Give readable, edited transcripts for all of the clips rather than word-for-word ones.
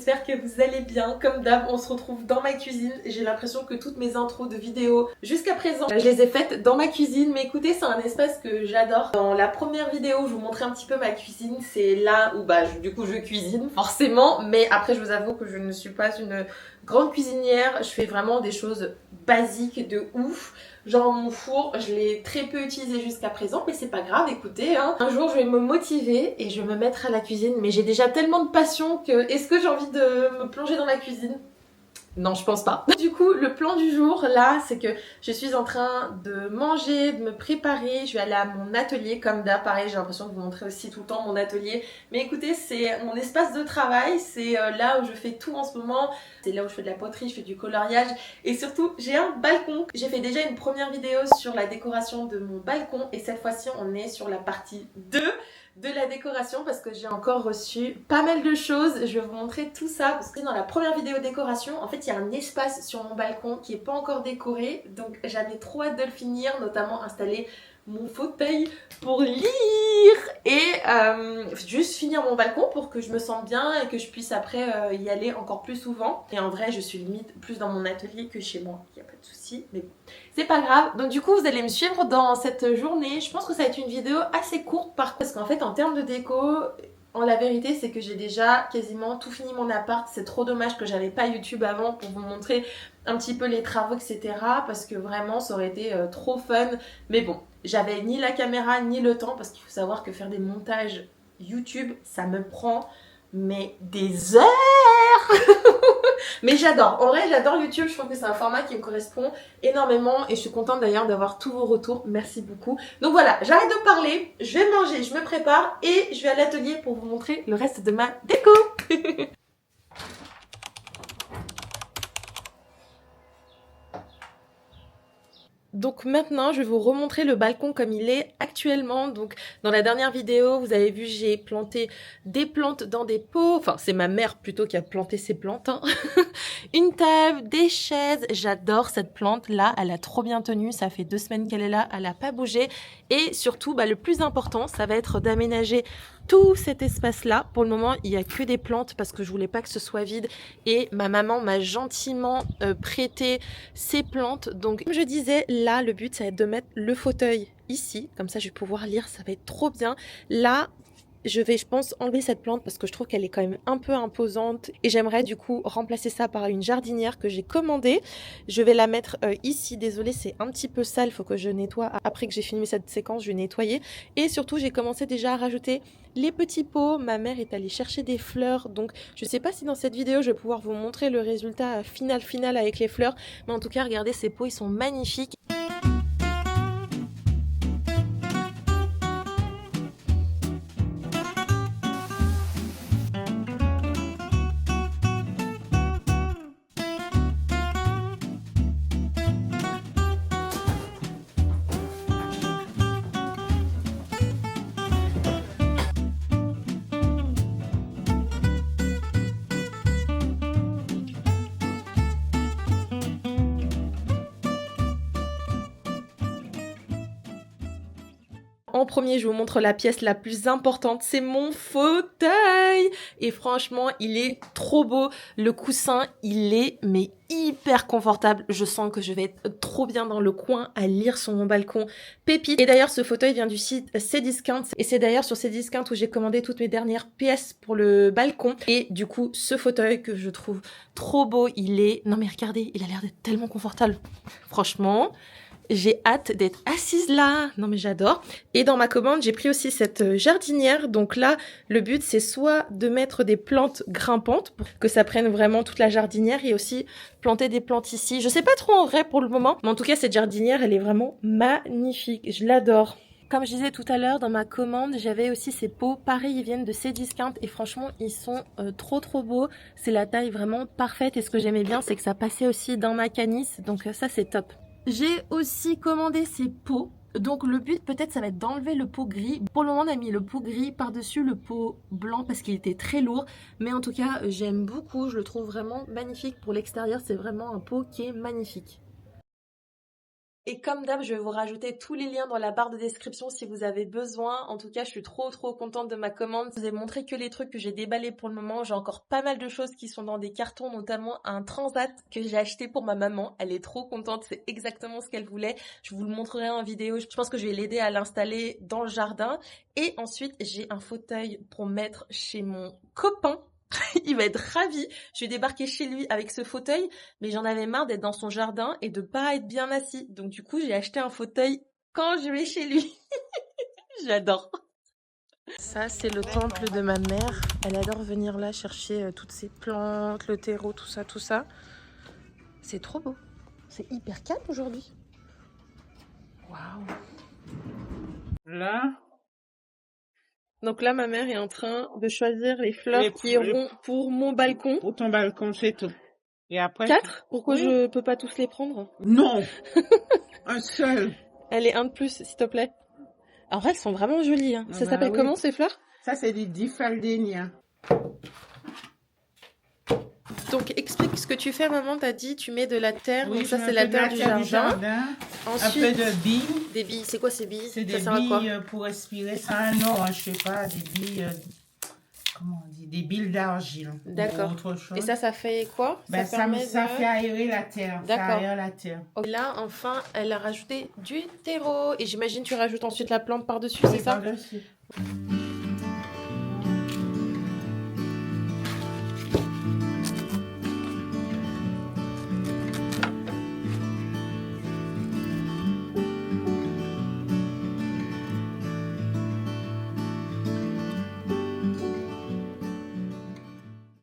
j'espère que vous allez bien. Comme d'hab, on se retrouve dans ma cuisine. J'ai l'impression que toutes mes intros de vidéos jusqu'à présent, je les ai faites dans ma cuisine. Mais écoutez, c'est un espace que j'adore. Dans la première vidéo, je vous montrais un petit peu ma cuisine. C'est là où du coup je cuisine forcément. Mais après, je vous avoue que je ne suis pas une grande cuisinière. Je fais vraiment des choses basiques de ouf. Genre mon four, je l'ai très peu utilisé jusqu'à présent, mais c'est pas grave, écoutez, hein. Un jour je vais me motiver et je vais me mettre à la cuisine, mais j'ai déjà tellement de passion que est-ce que j'ai envie de me plonger dans la cuisine? Non, je pense pas. Du coup, le plan du jour, là, c'est que je suis en train de manger, de me préparer. Je vais aller à mon atelier, comme d'hab. Pareil, j'ai l'impression de vous montrer aussi tout le temps mon atelier. Mais écoutez, c'est mon espace de travail. C'est là où je fais tout en ce moment. C'est là où je fais de la poterie, je fais du coloriage. Et surtout, j'ai un balcon. J'ai fait déjà une première vidéo sur la décoration de mon balcon. Et cette fois-ci, on est sur la partie 2 de la décoration parce que j'ai encore reçu pas mal de choses. Je vais vous montrer tout ça parce que dans la première vidéo décoration, en fait, il y a un espace sur mon balcon qui est pas encore décoré. Donc j'avais trop hâte de le finir, notamment installer mon fauteuil pour lire et juste finir mon balcon pour que je me sente bien et que je puisse après y aller encore plus souvent. Et en vrai, je suis limite plus dans mon atelier que chez moi, il n'y a pas de souci, mais bon, c'est pas grave. Donc du coup, vous allez me suivre dans cette journée. Je pense que ça va être une vidéo assez courte parce qu'en fait, en termes de déco, la vérité, c'est que j'ai déjà quasiment tout fini mon appart. C'est trop dommage que j'avais pas YouTube avant pour vous montrer un petit peu les travaux, etc. Parce que vraiment, ça aurait été trop fun. Mais bon, j'avais ni la caméra ni le temps parce qu'il faut savoir que faire des montages YouTube, ça me prend mais des heures. Mais j'adore, en vrai j'adore YouTube, je trouve que c'est un format qui me correspond énormément et je suis contente d'ailleurs d'avoir tous vos retours, merci beaucoup. Donc voilà, j'arrête de parler, je vais manger, je me prépare et je vais à l'atelier pour vous montrer le reste de ma déco. Donc maintenant, je vais vous remontrer le balcon comme il est actuellement. Donc dans la dernière vidéo, vous avez vu, j'ai planté des plantes dans des pots. Enfin, c'est ma mère plutôt qui a planté ces plantes, hein. Une table, des chaises. J'adore cette plante. Là, elle a trop bien tenu. Ça fait 2 semaines qu'elle est là. Elle n'a pas bougé. Et surtout, le plus important, ça va être d'aménager tout cet espace-là. Pour le moment, il n'y a que des plantes parce que je voulais pas que ce soit vide. Et ma maman m'a gentiment prêté ces plantes. Donc, comme je disais, là, le but, ça va être de mettre le fauteuil ici. Comme ça, je vais pouvoir lire. Ça va être trop bien. Là, je vais, je pense, enlever cette plante parce que je trouve qu'elle est quand même un peu imposante et j'aimerais du coup remplacer ça par une jardinière que j'ai commandée. Je vais la mettre ici. Désolée, c'est un petit peu sale, il faut que je nettoie. Après que j'ai filmé cette séquence, je vais nettoyer. Et surtout, j'ai commencé déjà à rajouter les petits pots. Ma mère est allée chercher des fleurs. Donc, je sais pas si dans cette vidéo, je vais pouvoir vous montrer le résultat final avec les fleurs. Mais en tout cas, regardez, ces pots, ils sont magnifiques. En premier, je vous montre la pièce la plus importante, c'est mon fauteuil. Et franchement, il est trop beau. Le coussin, il est mais hyper confortable. Je sens que je vais être trop bien dans le coin à lire sur mon balcon. Pépite. Et d'ailleurs, ce fauteuil vient du site Cdiscount. Et c'est d'ailleurs sur Cdiscount où j'ai commandé toutes mes dernières pièces pour le balcon. Et du coup, ce fauteuil que je trouve trop beau, il est... Non mais regardez, il a l'air d'être tellement confortable. Franchement... J'ai hâte d'être assise là. Non mais j'adore. Et dans ma commande, j'ai pris aussi cette jardinière. Donc là, le but, c'est soit de mettre des plantes grimpantes pour que ça prenne vraiment toute la jardinière et aussi planter des plantes ici. Je sais pas trop en vrai pour le moment. Mais en tout cas, cette jardinière, elle est vraiment magnifique. Je l'adore. Comme je disais tout à l'heure, dans ma commande, j'avais aussi ces pots. Pareil, ils viennent de Cdiscount et franchement, ils sont trop beaux. C'est la taille vraiment parfaite. Et ce que j'aimais bien, c'est que ça passait aussi dans ma canisse. Donc ça, c'est top. J'ai aussi commandé ces pots. Donc le but peut-être ça va être d'enlever le pot gris. Pour le moment on a mis le pot gris par-dessus le pot blanc parce qu'il était très lourd. Mais en tout cas j'aime beaucoup, je le trouve vraiment magnifique pour l'extérieur. C'est vraiment un pot qui est magnifique. Et comme d'hab, je vais vous rajouter tous les liens dans la barre de description si vous avez besoin. En tout cas, je suis trop contente de ma commande. Je vous ai montré que les trucs que j'ai déballés pour le moment. J'ai encore pas mal de choses qui sont dans des cartons, notamment un transat que j'ai acheté pour ma maman. Elle est trop contente, c'est exactement ce qu'elle voulait. Je vous le montrerai en vidéo. Je pense que je vais l'aider à l'installer dans le jardin. Et ensuite, j'ai un fauteuil pour mettre chez mon copain. Il va être ravi. Je vais débarquer chez lui avec ce fauteuil, mais j'en avais marre d'être dans son jardin et de pas être bien assis. Donc du coup, j'ai acheté un fauteuil quand je vais chez lui. J'adore. Ça, c'est le temple de ma mère. Elle adore venir là chercher toutes ces plantes, le terreau, tout ça, tout ça. C'est trop beau. C'est hyper calme aujourd'hui. Waouh. Là. Donc là, ma mère est en train de choisir les fleurs qui iront pour mon balcon. Pour ton balcon, c'est tout. Et après... 4 ? Pourquoi je peux pas tous les prendre? Non. Un seul. Allez, un de plus, s'il te plaît. En vrai, elles sont vraiment jolies. Hein. Ça s'appelle comment, ces fleurs? Ça, c'est des diffaldénias. Donc, explique ce que tu fais, maman. T'as dit, tu mets de la terre. Oui, donc ça, c'est la terre du jardin. Ensuite, un peu de billes. Des billes. C'est quoi ces billes? C'est des billes pour respirer. Ça, non, je sais pas, des billes... comment on dit? Des billes d'argile. D'accord. Et ça fait quoi? Ben, ça fait aérer la terre. D'accord. Ça aère la terre. Okay. Là, enfin, elle a rajouté du terreau. Et j'imagine tu rajoutes ensuite la plante par-dessus, c'est ça? Par-dessus.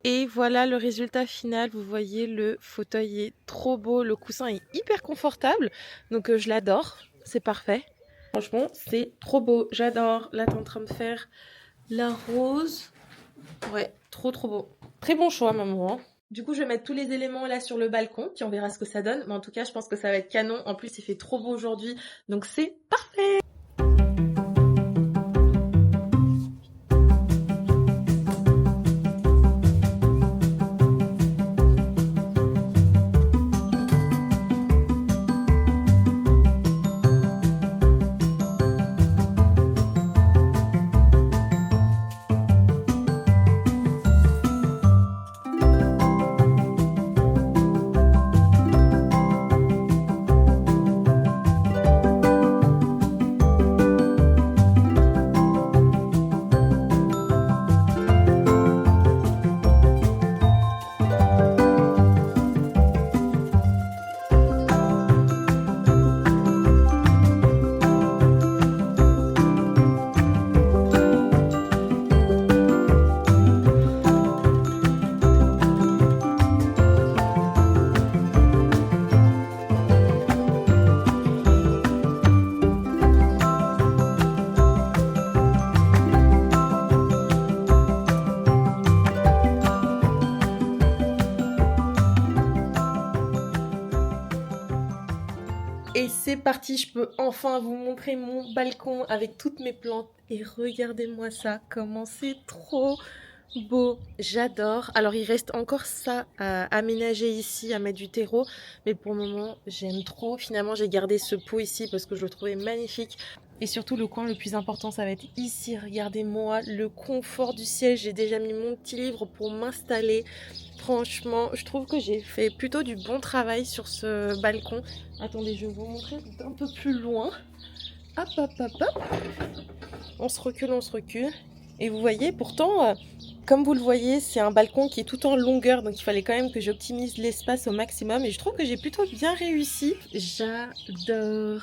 Et voilà le résultat final. Vous voyez, le fauteuil est trop beau. Le coussin est hyper confortable. Donc je l'adore. C'est parfait. Franchement, c'est trop beau. J'adore. Là, t'es en train de faire la rose. Ouais, trop beau. Très bon choix, maman. Du coup, je vais mettre tous les éléments là sur le balcon. Puis on verra ce que ça donne. Mais en tout cas, je pense que ça va être canon. En plus, il fait trop beau aujourd'hui. Donc c'est parfait. Et c'est parti, je peux enfin vous montrer mon balcon avec toutes mes plantes. Et regardez-moi ça, comment c'est trop beau. J'adore. Alors il reste encore ça à aménager ici, à mettre du terreau. Mais pour le moment, j'aime trop. Finalement, j'ai gardé ce pot ici parce que je le trouvais magnifique. Et surtout, le coin le plus important, ça va être ici. Regardez-moi le confort du siège. J'ai déjà mis mon petit livre pour m'installer. Franchement, je trouve que j'ai fait plutôt du bon travail sur ce balcon. Attendez, je vais vous montrer d'un peu plus loin. Hop, hop, hop, hop. On se recule. Et vous voyez, pourtant, comme vous le voyez, c'est un balcon qui est tout en longueur. Donc, il fallait quand même que j'optimise l'espace au maximum. Et je trouve que j'ai plutôt bien réussi. J'adore.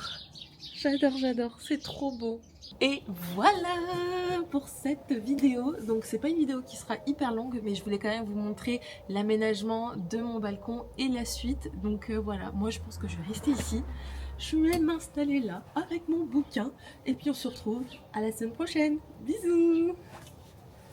C'est trop beau. Et voilà pour cette vidéo. Donc c'est pas une vidéo qui sera hyper longue, mais je voulais quand même vous montrer l'aménagement de mon balcon et la suite. Donc voilà, moi je pense que je vais rester ici. Je vais m'installer là avec mon bouquin. Et puis on se retrouve à la semaine prochaine. Bisous.